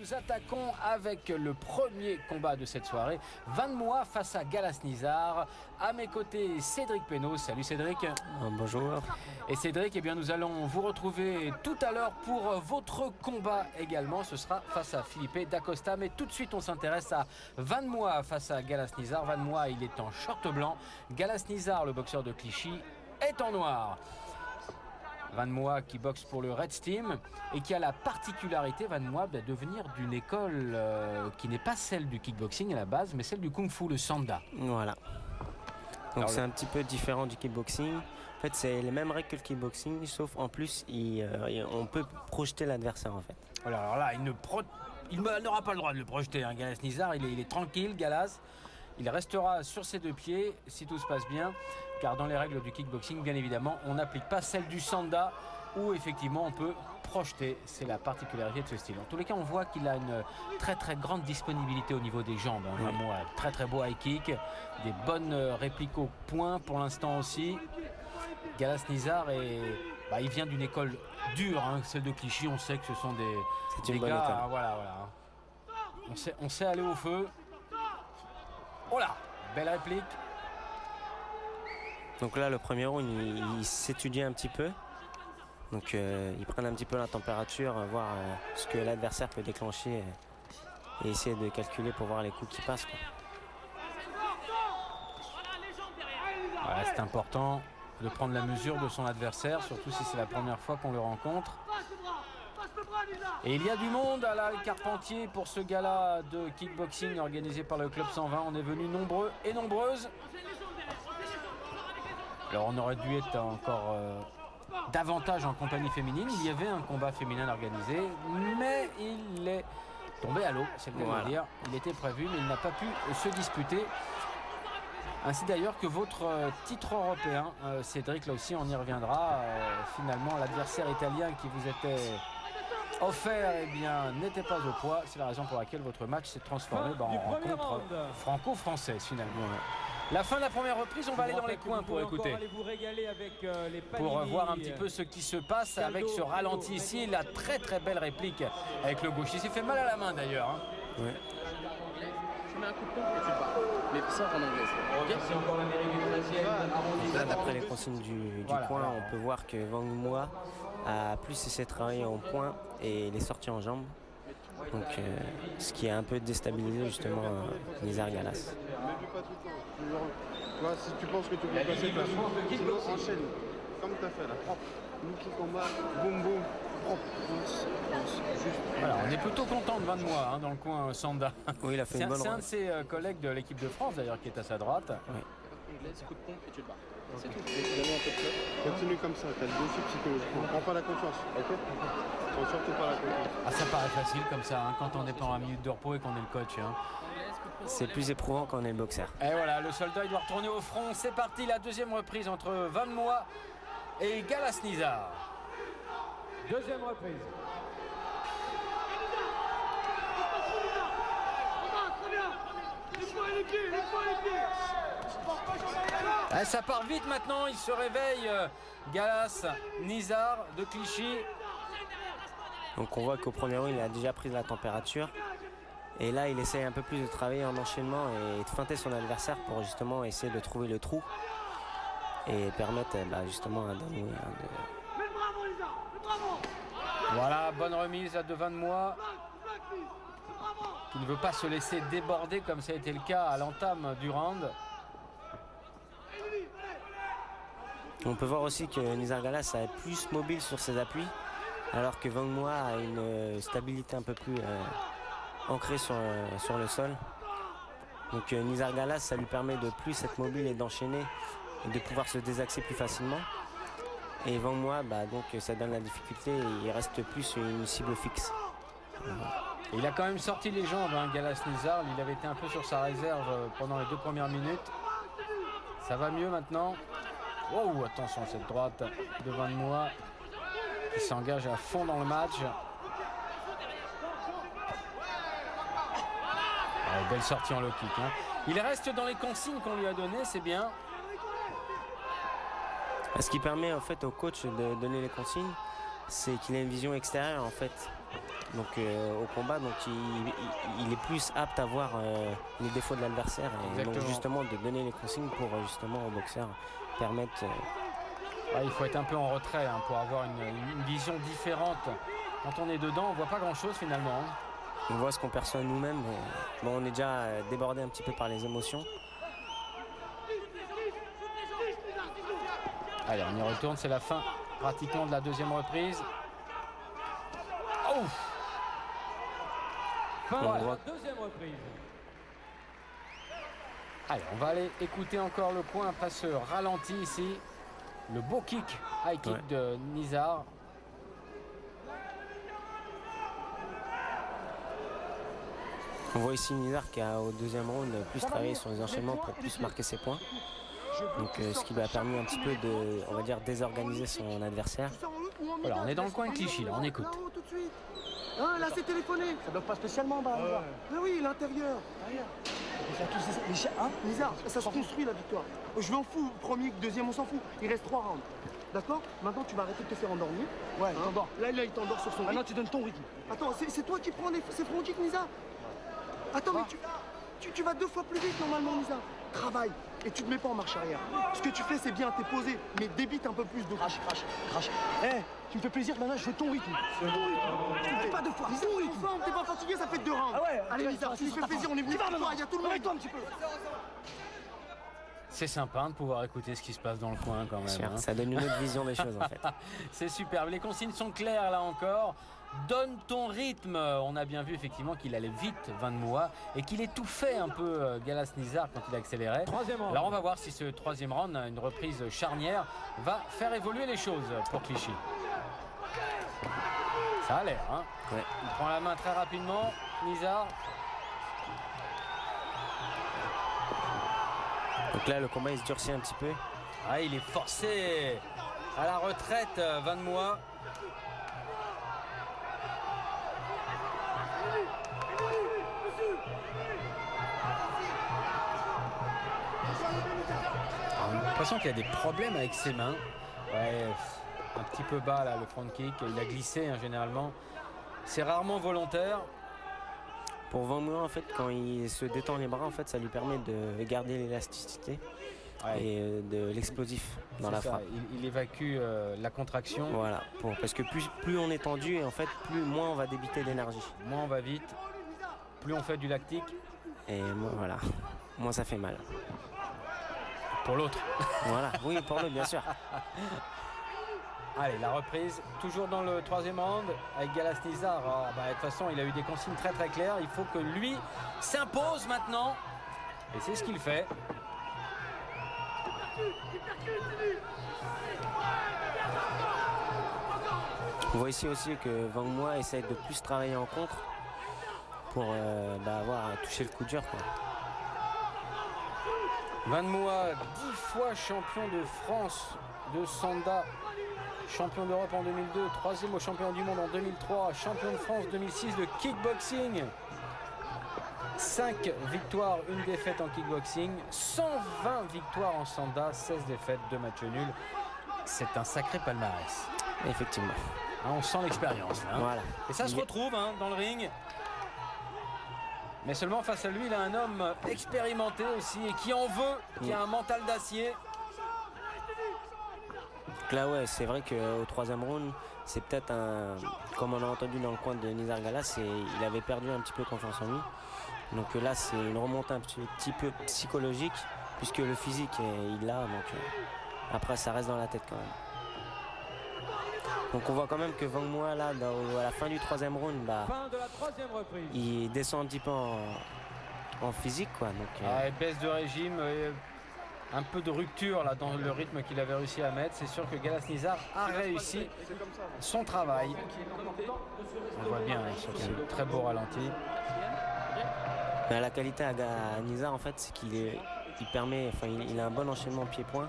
nous attaquons avec le premier combat de cette soirée. Van Moua face à Galas Nizar. À mes côtés, Cédric Pénaud. Salut Cédric. Bonjour. Et Cédric, eh bien, nous allons vous retrouver tout à l'heure pour votre combat également. Ce sera face à Felipe D'Acosta. Mais tout de suite, on s'intéresse à Van Moua face à Galas Nizar. Van Moua, il est en short blanc. Galas Nizar, le boxeur de Clichy, est en noir. Van Moua qui boxe pour le Red Steam et qui a la particularité, Van Moua, de venir d'une école qui n'est pas celle du kickboxing à la base, mais celle du kung-fu, le Sanda. Voilà. Donc c'est un petit peu différent du kickboxing. En fait, c'est les mêmes règles que le kickboxing, sauf en plus, on peut projeter l'adversaire en fait. Voilà, alors là, il n'aura pas le droit de le projeter, hein, Galas Nizar. Il est tranquille, Galas. Il restera sur ses deux pieds si tout se passe bien, car dans les règles du kickboxing, bien évidemment, on n'applique pas celle du Sanda où effectivement on peut projeter. C'est la particularité de ce style. En tous les cas, on voit qu'il a une très très grande disponibilité au niveau des jambes. Hein. Vraiment, très très beau high kick, des bonnes répliques au point pour l'instant aussi. Galas Nizar il vient d'une école dure, hein, celle de Clichy. On sait que ce sont des gars. Hein, voilà. On sait aller au feu. Oh là, belle réplique. Donc là, le premier round, il s'étudie un petit peu. Donc ils prennent un petit peu la température, voir ce que l'adversaire peut déclencher et essayer de calculer pour voir les coups qui passent, quoi. Voilà, c'est important de prendre la mesure de son adversaire, surtout si c'est la première fois qu'on le rencontre. Et il y a du monde à la Carpentier pour ce gala de kickboxing organisé par le Club 120. On est venus nombreux et nombreuses. Alors on aurait dû être encore davantage en compagnie féminine. Il y avait un combat féminin organisé, mais il est tombé à l'eau, c'est le cas de dire. Il était prévu, mais il n'a pas pu se disputer. Ainsi d'ailleurs que votre titre européen, Cédric, là aussi on y reviendra. Finalement, l'adversaire italien qui vous était offert n'était pas au poids. C'est la raison pour laquelle votre match s'est transformé en rencontre franco-française finalement. La fin de la première reprise, on va aller dans les coins pour écouter. Pour voir un petit peu ce qui se passe avec ce ralenti ici. La très très belle réplique avec le gauche. Il s'est fait mal à la main d'ailleurs. Hein. Oui. Je mets un coup de pompe et tu te bats. Mais ça en anglais. C'est encore l'Amérique du 13e. Là, d'après les consignes du coin, on peut voir que Van Moua a plus essayé de travailler en point et les sorties en jambes. Donc, ce qui a un peu déstabilisé justement Nizar Galas. Tu vois, si tu penses que tu peux passer ta sinon enchaîne. Comme tu as fait là. Propre. Nous qui combat, boum boum. Propre. Voilà, on est plutôt content de Van Moua dans le coin Sanda. Oui, il a fait une bonne. C'est un de ses collègues de l'équipe de France d'ailleurs qui est à sa droite. Oui. Coup de pompe et tu te bats. C'est tout. Un peu de club. Continue comme ça, t'as le défi psychologique. Ne prends pas la confiance, ok? Prends surtout pas la confiance. Ah, ça paraît facile comme ça, hein, quand on est pendant 1 minute de repos et qu'on est le coach. Hein. C'est plus éprouvant quand on est le boxeur. Et voilà, le soldat il doit retourner au front. C'est parti, la deuxième reprise entre Van Moua et Galas Nizar. Deuxième reprise. Ah, ça part vite maintenant, il se réveille, Galas Nizar de Clichy. Donc on voit qu'au premier round, il a déjà pris de la température. Et là, il essaye un peu plus de travailler en enchaînement et de feinter son adversaire pour justement essayer de trouver le trou et permettre justement à Danoué de... Voilà, bonne remise de Van Moua qui ne veut pas se laisser déborder comme ça a été le cas à l'entame du round. On peut voir aussi que Nizar Galas est plus mobile sur ses appuis alors que Van Moua a une stabilité un peu plus ancrée sur le sol. Donc Nizar Galas, ça lui permet de plus être mobile et d'enchaîner et de pouvoir se désaxer plus facilement. Et Van Moua, donc ça donne la difficulté et il reste plus une cible fixe. Il a quand même sorti les jambes, hein, Galas Nizar. Il avait été un peu sur sa réserve pendant les 2 premières minutes. Ça va mieux maintenant. Oh, attention, cette droite de Van Moua qui s'engage à fond dans le match. Belle sortie en low kick. Hein. Il reste dans les consignes qu'on lui a données, c'est bien. Ce qui permet en fait au coach de donner les consignes, c'est qu'il a une vision extérieure en fait. Donc au combat, donc il est plus apte à voir les défauts de l'adversaire et donc justement de donner les consignes pour justement au boxeur permettre. Il faut être un peu en retrait hein, pour avoir une vision différente. Quand on est dedans, on voit pas grand-chose finalement. Hein. On voit ce qu'on perçoit nous-mêmes. Bon, on est déjà débordé un petit peu par les émotions. Allez, on y retourne, c'est la fin pratiquement de la deuxième reprise. Oh, Fin de la deuxième reprise. allez, on va aller écouter encore le point après ce ralenti ici. Le beau kick, high kick de Nizar. On voit ici Nizar qui a au deuxième round plus travaillé sur les enchaînements pour plus marquer ses points. Donc ce qui lui a permis un petit peu de, on va dire, désorganiser son adversaire. Voilà, on est dans le coin de Clichy, là, on écoute. Là-haut, tout de suite. Hein, là, c'est téléphoné. Ça bloque pas spécialement, bah. Mais oui, l'intérieur. Hein, Nizar, ça se construit la victoire. Je m'en fous, premier, deuxième, on s'en fout. Il reste 3 rounds. D'accord? Maintenant, tu vas arrêter de te faire endormir. Ouais, il t'endort. Là, il t'endort sur son rythme. Maintenant, tu donnes ton rythme. Attends, c'est toi qui prends ces front kicks, Nizar? Attends, mais tu vas 2 fois plus vite normalement, Nizar. Travaille et tu te mets pas en marche arrière. Ce que tu fais, c'est bien, t'es posé, mais débite un peu plus de crash. Hé, tu me fais plaisir, maintenant je veux ton rythme. Je te fais pas 2 fois. Nizar, t'es pas fatigué, ça fait 2 rounds. Ah ouais. Allez, Nizar, tu me fais plaisir, on est venu voir toi, il y a tout le monde. Toi un petit peu. C'est sympa hein, de pouvoir écouter ce qui se passe dans le coin quand même. Hein. Ça donne une autre vision des choses en fait. C'est superbe. Les consignes sont claires là encore. Donne ton rythme. On a bien vu effectivement qu'il allait vite, Van Moua, et qu'il étouffait un peu Galas Nizar quand il accélérait. Alors on va voir si ce troisième round, une reprise charnière, va faire évoluer les choses pour Clichy. Ça a l'air. Hein. Ouais. Il prend la main très rapidement, Nizar. Donc là, le combat il se durcit un petit peu. Ah, il est forcé à la retraite, Van Moua. On a l'impression qu'il a des problèmes avec ses mains. Ouais, un petit peu bas là, le front kick. Il a glissé hein, généralement. C'est rarement volontaire. Pour Van Moua, en fait, quand il se détend les bras, en fait, ça lui permet de garder l'élasticité et de l'explosif dans la frappe. Il évacue la contraction. Voilà, parce que plus on est tendu, et en fait, moins on va débiter d'énergie. Moins on va vite, plus on fait du lactique. Et voilà, moins ça fait mal. Pour l'autre. Voilà, oui, pour l'autre, bien sûr. Allez, la reprise, toujours dans le troisième round avec Galas Nizar. De toute façon, il a eu des consignes très très claires. Il faut que lui s'impose maintenant. Et c'est ce qu'il fait. On voit ici aussi que Van Moua essaie de plus travailler en contre pour avoir touché le coup dur. Quoi. Van Moua, 10 fois champion de France de Sanda. Champion d'Europe en 2002, 3e au champion du monde en 2003, champion de France 2006 de kickboxing. 5 victoires, 1 défaite en kickboxing, 120 victoires en Sanda, 16 défaites, 2 matchs nuls. C'est un sacré palmarès. Effectivement. Hein, on sent l'expérience. Hein. Voilà. Et ça se retrouve hein, dans le ring. Mais seulement face à lui, il a un homme expérimenté aussi et qui en veut, qui a un mental d'acier. Donc là, ouais, c'est vrai qu'au troisième round, c'est peut-être comme on a entendu dans le coin de Nizar Galas, il avait perdu un petit peu confiance en lui. Donc là, c'est une remontée un petit peu psychologique, puisque le physique, il l'a. Donc après, ça reste dans la tête quand même. Donc on voit quand même que Van Moua, là, à la fin du troisième round, fin de la troisième reprise. Il descend un petit peu en physique, quoi. Donc, baisse de régime. Un peu de rupture là, dans le rythme qu'il avait réussi à mettre. C'est sûr que Galas Nizar a réussi son travail. On voit bien hein, sur ce très beau ralenti. La qualité à Nizar, en fait, c'est qu'il il a un bon enchaînement pied-point.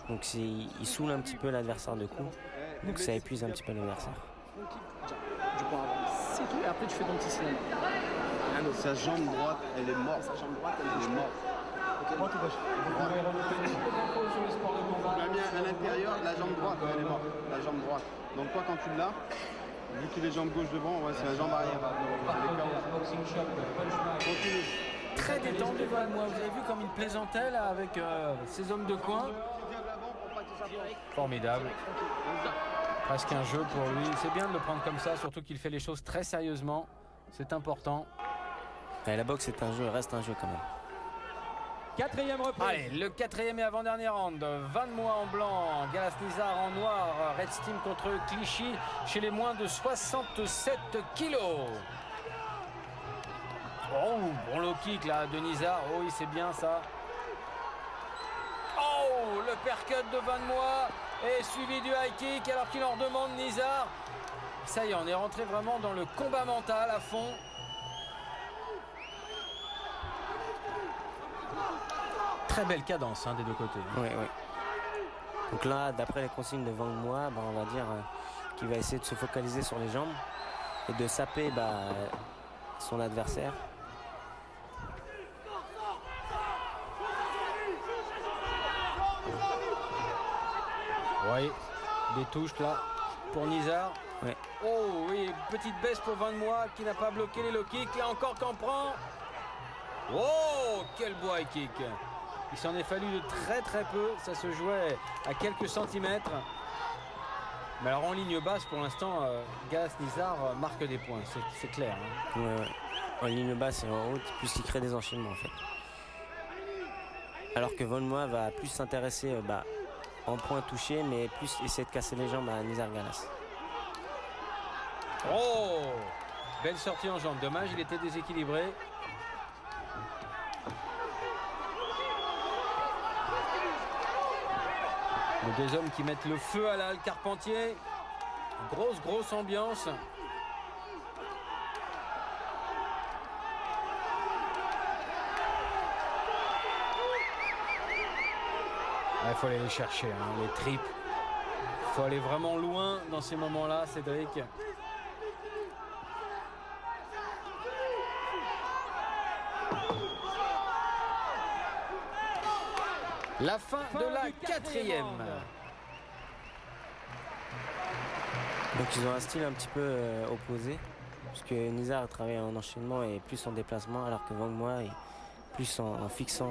Donc il saoule un petit peu l'adversaire de coups. Donc ça épuise un petit peu l'adversaire. Du point avant. C'est tout. Et après, tu fais ton petit signal. Sa jambe droite, elle est morte. Sa jambe droite, elle est morte. Droite ou gauche? À l'intérieur, la jambe droite, elle est morte. La jambe droite. Donc toi, quand tu l'as, Vu qu'il est jambe gauche devant, ouais, c'est la jambe arrière. Continue. Très détendu Van Mois. Vous avez vu comme il plaisantait là avec ses hommes de coin. Formidable. Presque un jeu pour lui. C'est bien de le prendre comme ça, surtout qu'il fait les choses très sérieusement. C'est important. Et la boxe, c'est un jeu, reste un jeu quand même. Quatrième reprise. Allez, le quatrième et avant-dernier round. Van Mois en blanc, Galas Nizar en noir. Red Steam contre Clichy chez les moins de 67 kilos. Oh, bon low kick là de Nizar. Oh, oui, c'est bien ça. Oh, le percut de Van Mois est suivi du high kick alors qu'il en demande Nizar. Ça y est, on est rentré vraiment dans le combat mental à fond. Très belle cadence des deux côtés. Oui, oui. Donc là, d'après les consignes de Van Mois, on va dire qu'il va essayer de se focaliser sur les jambes et de saper son adversaire. Oui, des touches là pour Nizar. Ouais. Oh oui, petite baisse pour Van Mois qui n'a pas bloqué les low kicks. Là encore qu'en prend. Oh, quel beau high kick. Il s'en est fallu de très très peu. Ça se jouait à quelques centimètres. Mais alors en ligne basse pour l'instant, Galas Nizar marque des points, c'est clair. Ouais, ouais. En ligne basse et en haute, puisqu'il crée des enchaînements en fait. Alors que Van Mois va plus s'intéresser en point touché, mais plus essayer de casser les jambes à Nizar Galas. Oh, belle sortie en jambe. Dommage, il était déséquilibré. Les deux hommes qui mettent le feu à la halle Carpentier. Grosse ambiance. Il faut aller les chercher, les tripes. Il faut aller vraiment loin dans ces moments-là, Cédric. La fin de la quatrième. Donc ils ont un style un petit peu opposé, puisque Nizar travaille en enchaînement et plus en déplacement, alors que Van Mois est plus en fixant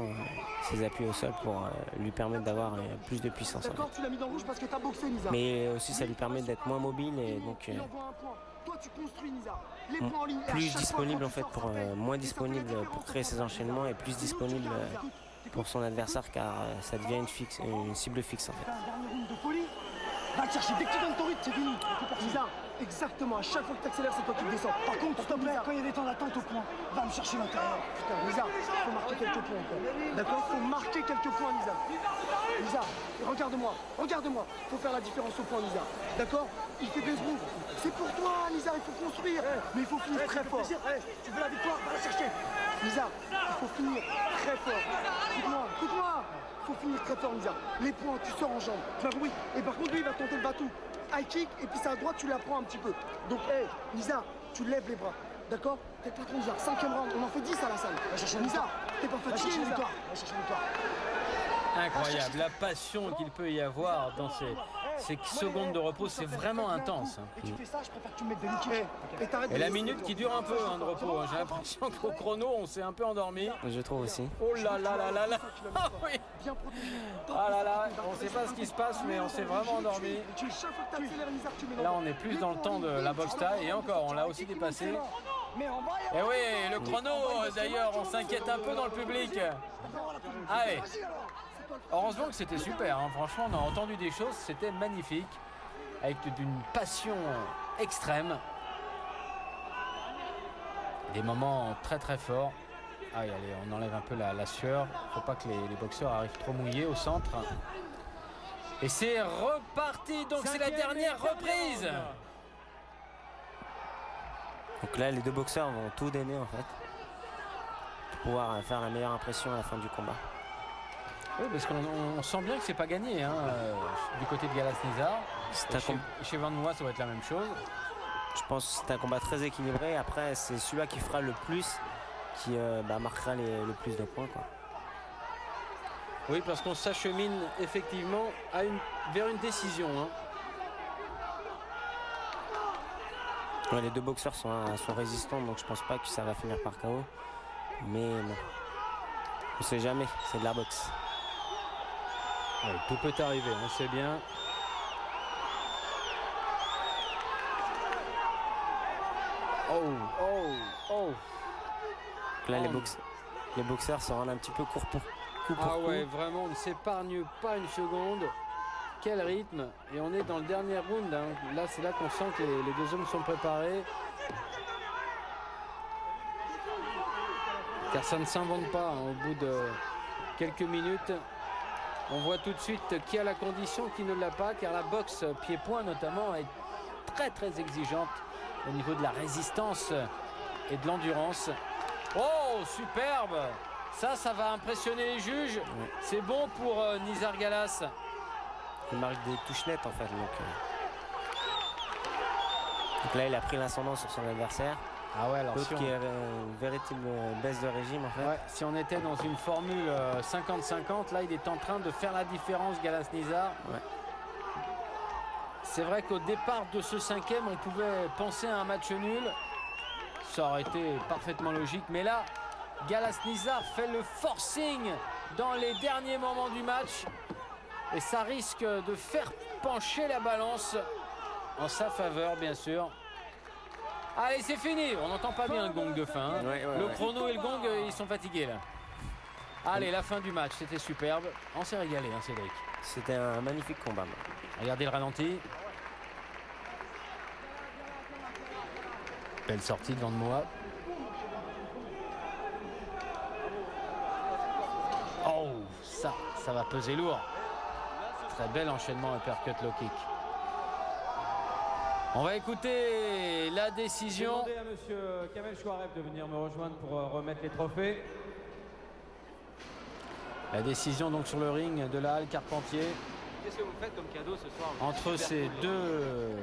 ses appuis au sol pour lui permettre d'avoir plus de puissance. D'accord, tu l'as mis dans le rouge parce que t'as boxé, Nizar. Mais aussi ça lui permet d'être moins mobile et donc Il envoie un point. Toi, tu construis, Nizar. Les points en ligne. plus disponible en fait pour moins disponible pour créer ses enchaînements et plus disponible pour son adversaire car ça devient une cible fixe en fait. Un dernier round de folie. Va le chercher, dès que tu donnes ton rythme, c'est fini. Nizar, exactement, à chaque fois que tu accélères, c'est toi qui descends. Par contre, s'il te plaît, quand il y a des temps d'attente au point, va me chercher l'intérieur. Putain, Nizar, faut marquer quelques points encore. D'accord, faut marquer quelques points, Nizar. Nizar, regarde-moi, faut faire la différence au point, Nizar. D'accord, il fait des secondes. C'est pour toi, Nizar, il faut construire. Mais il faut finir très fort. Tu veux la victoire, va la chercher. Nizar, il faut finir très fort. Écoute-moi. Faut finir très fort, Nizar. Les points, tu sors en jambe. Tu m'as compris? Et par contre, lui, il va tenter le batou. High kick, et puis sa droite, tu la prends un petit peu. Donc, Nizar, tu lèves les bras. D'accord? T'es pas trop, Nizar. 5e round, on en fait 10 à la salle. Nizar, t'es pas fatigué, Nizar. Va chercher une victoire. Incroyable, la passion qu'il peut y avoir dans ces secondes de repos, c'est vraiment intense. Et tu fais ça, je préfère que tu me mettes des liquides. Et la minute qui dure un peu de repos, j'ai l'impression qu'au chrono, on s'est un peu endormi. Je trouve aussi. Oh là là. Ah oui. Ah là là, on ne sait pas ce qui se passe, mais on s'est vraiment endormi. Là, on est plus dans le temps de la boxe taille, et encore, on l'a aussi dépassé. Et oui, le chrono, d'ailleurs, on s'inquiète un peu dans le public. Allez. Heureusement que c'était super, franchement on a entendu des choses, c'était magnifique, avec d'une passion extrême. Des moments très très forts. Allez, on enlève un peu la sueur, faut pas que les boxeurs arrivent trop mouillés au centre. Et c'est reparti, donc c'est la dernière reprise. Donc là les deux boxeurs vont tout donner en fait, pour pouvoir faire la meilleure impression à la fin du combat. Oui, parce qu'on sent bien que c'est pas gagné du côté de Galas Nizar. Chez Van Mois, ça va être la même chose. Je pense que c'est un combat très équilibré. Après, c'est celui-là qui fera le plus, qui marquera le plus de points, quoi. Oui, parce qu'on s'achemine effectivement vers une décision. Ouais, les deux boxeurs sont résistants, donc je pense pas que ça va finir par KO. Mais bon, on sait jamais, c'est de la boxe. Ouais, tout peut arriver, on sait bien. Oh. Donc là, les boxeurs se rendent un petit peu court pour coup. Ah ouais, vraiment, on ne s'épargne pas une seconde. Quel rythme. Et on est dans le dernier round. Hein. Là, c'est là qu'on sent que les deux hommes sont préparés. Car ça ne s'invente pas. Hein. Au bout de quelques minutes, on voit tout de suite qui a la condition, qui ne l'a pas. Car la boxe pied-point, notamment, est très exigeante au niveau de la résistance et de l'endurance. Oh, superbe. Ça va impressionner les juges. Ouais. C'est bon pour Nizar Galas. Il marque des touches nettes en fait. Donc là, il a pris l'ascendant sur son adversaire. Ah ouais, alors l'autre qui a une véritable baisse de régime en fait. Ouais, si on était dans une formule 50-50, là, il est en train de faire la différence, Galas Nizar. Ouais. C'est vrai qu'au départ de ce cinquième, on pouvait penser à un match nul. Ça aurait été parfaitement logique. Mais là, Galas Nizar fait le forcing dans les derniers moments du match. Et ça risque de faire pencher la balance en sa faveur, bien sûr. Allez, c'est fini. On n'entend pas bien le gong de fin. Hein. Le chrono et le gong, ils sont fatigués là. Allez, la fin du match, c'était superbe. On s'est régalé, hein, Cédric. C'était un magnifique combat. Regardez le ralenti. Belle sortie de Van Moa. Oh, ça va peser lourd. Très bel enchaînement uppercut low kick. On va écouter la décision. Je vais demander à monsieur Kamel Chouareb de venir me rejoindre pour remettre les trophées. La décision donc sur le ring de la Halle Carpentier. Qu'est-ce que vous faites comme cadeau ce soir? Entre ces deux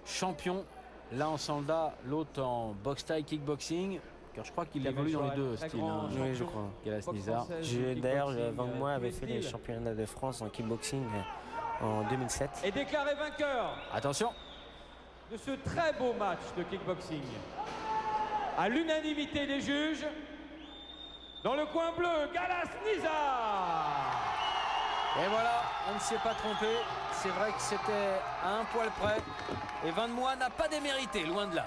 champions, l'un en soldat, l'autre en boxe taille kickboxing. Car je crois qu'il évolue dans les deux styles. Hein. Oui, je crois. Galas Nizar. D'ailleurs, Van Moa avait fait les championnats de France en kickboxing en 2007. Et déclaré vainqueur. Attention. De ce très beau match de kickboxing. À l'unanimité des juges, dans le coin bleu, Galas Nizar. Et voilà, on ne s'est pas trompé. C'est vrai que c'était à un poil près. Et Van Moa n'a pas démérité, loin de là.